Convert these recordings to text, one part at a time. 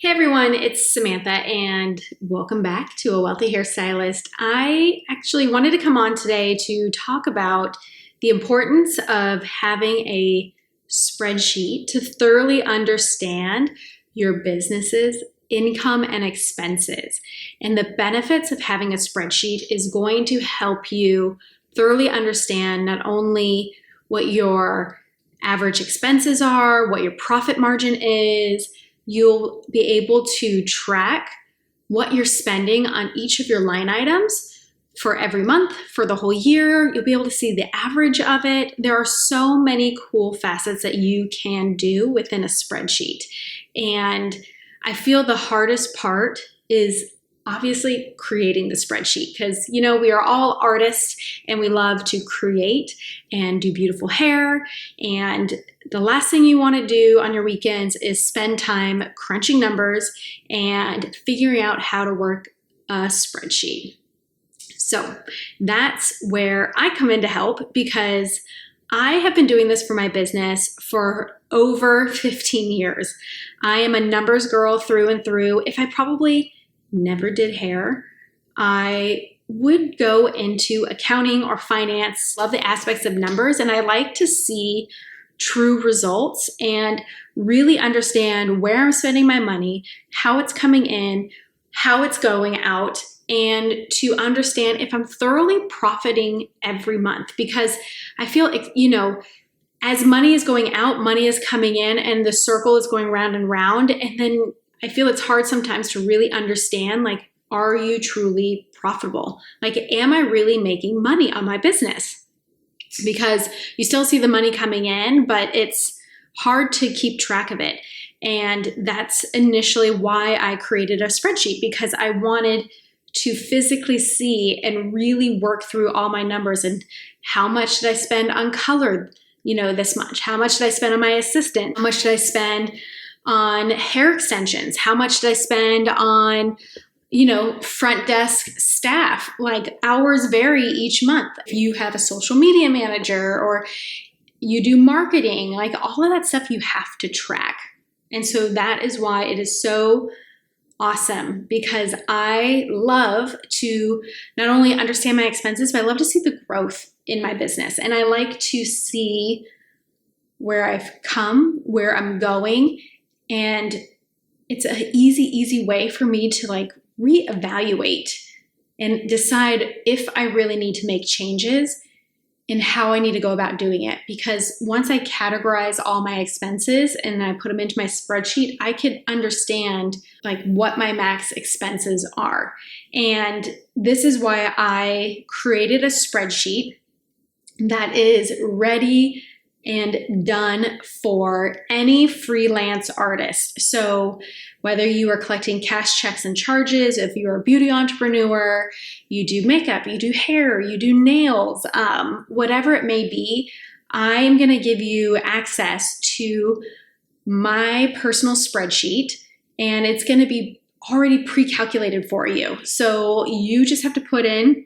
Hey everyone, it's Samantha and welcome back to A Wealthy Hairstylist. I actually wanted to come on today to talk about the importance of having a spreadsheet to thoroughly understand your business's income and expenses. And the benefits of having a spreadsheet is going to help you thoroughly understand not only what your average expenses are, what your profit margin is. You'll be able to track what you're spending on each of your line items for every month, for the whole year. You'll be able to see the average of it. There are so many cool facets that you can do within a spreadsheet. And I feel the hardest part is obviously creating the spreadsheet because, we are all artists and we love to create and do beautiful hair. And the last thing you want to do on your weekends is spend time crunching numbers and figuring out how to work a spreadsheet. So that's where I come in to help because I have been doing this for my business for over 15 years. I am a numbers girl through and through. If I probably never did hair, I would go into accounting or finance, love the aspects of numbers, and I like to see true results and really understand where I'm spending my money, how it's coming in, how it's going out, and to understand if I'm thoroughly profiting every month. Because I feel, as money is going out, money is coming in and the circle is going round and round. And then I feel it's hard sometimes to really understand, are you truly profitable? Am I really making money on my business? Because you still see the money coming in, but it's hard to keep track of it. And that's initially why I created a spreadsheet, because I wanted to physically see and really work through all my numbers and how much did I spend on color, this much? How much did I spend on my assistant? How much did I spend on hair extensions? How much did I spend on front desk staff? Hours vary each month. If you have a social media manager or you do marketing, all of that stuff you have to track. And so that is why it is so awesome, because I love to not only understand my expenses, but I love to see the growth in my business. And I like to see where I've come, where I'm going. And it's an easy way for me to reevaluate and decide if I really need to make changes and how I need to go about doing it. Because once I categorize all my expenses and I put them into my spreadsheet, I can understand what my max expenses are. And this is why I created a spreadsheet that is ready and done for any freelance artist. So whether you are collecting cash checks and charges, if you're a beauty entrepreneur, you do makeup, you do hair, you do nails, whatever it may be, I am going to give you access to my personal spreadsheet, and it's going to be already pre-calculated for you. So you just have to put in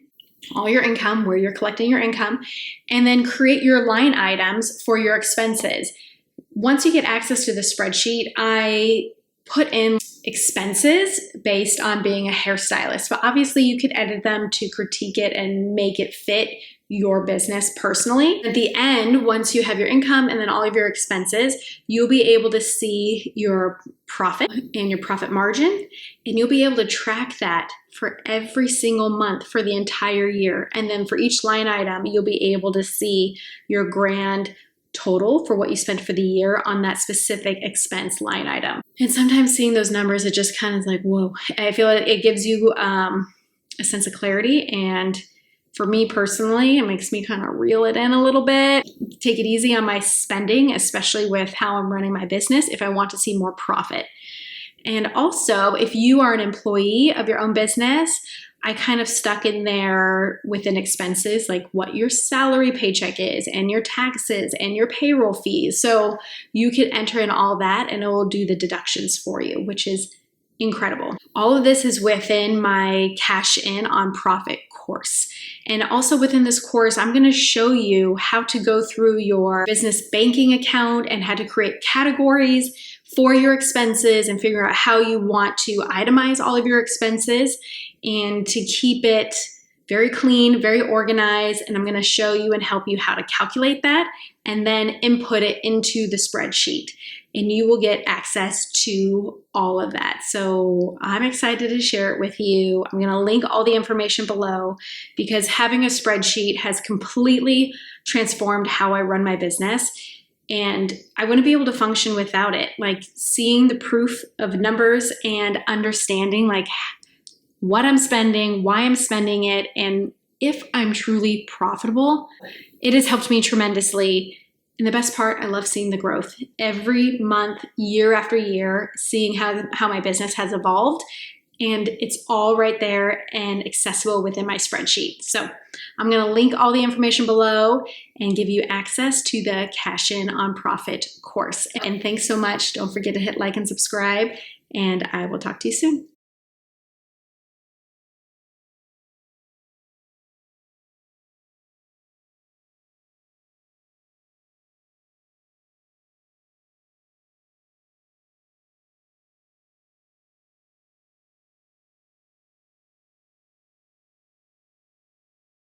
all your income, where you're collecting your income, and then create your line items for your expenses. Once you get access to the spreadsheet, I put in expenses based on being a hairstylist, but obviously you could edit them to critique it and make it fit your business personally. At the end, once you have your income and then all of your expenses, you'll be able to see your profit and your profit margin, and you'll be able to track that for every single month for the entire year. And then for each line item, you'll be able to see your grand total for what you spent for the year on that specific expense line item. And sometimes seeing those numbers, it just kind of is whoa. I feel like it gives you a sense of clarity. And for me personally, it makes me kind of reel it in a little bit, take it easy on my spending, especially with how I'm running my business if I want to see more profit. And also, if you are an employee of your own business, I kind of stuck in there within expenses, what your salary paycheck is and your taxes and your payroll fees. So you can enter in all that and it will do the deductions for you, which is incredible. All of this is within my Cash In on Profit course. And also within this course, I'm going to show you how to go through your business banking account and how to create categories for your expenses and figure out how you want to itemize all of your expenses and to keep it very clean, very organized. And I'm going to show you and help you how to calculate that and then input it into the spreadsheet. And you will get access to all of that. So I'm excited to share it with you. I'm going to link all the information below because having a spreadsheet has completely transformed how I run my business. And I wouldn't be able to function without it. Like seeing the proof of numbers and understanding like what I'm spending, why I'm spending it, and if I'm truly profitable, it has helped me tremendously. And the best part, I love seeing the growth every month, year after year, seeing how my business has evolved. And it's all right there and accessible within my spreadsheet. So I'm going to link all the information below and give you access to the Cash In on Profit course. And thanks so much. Don't forget to hit like and subscribe, and I will talk to you soon.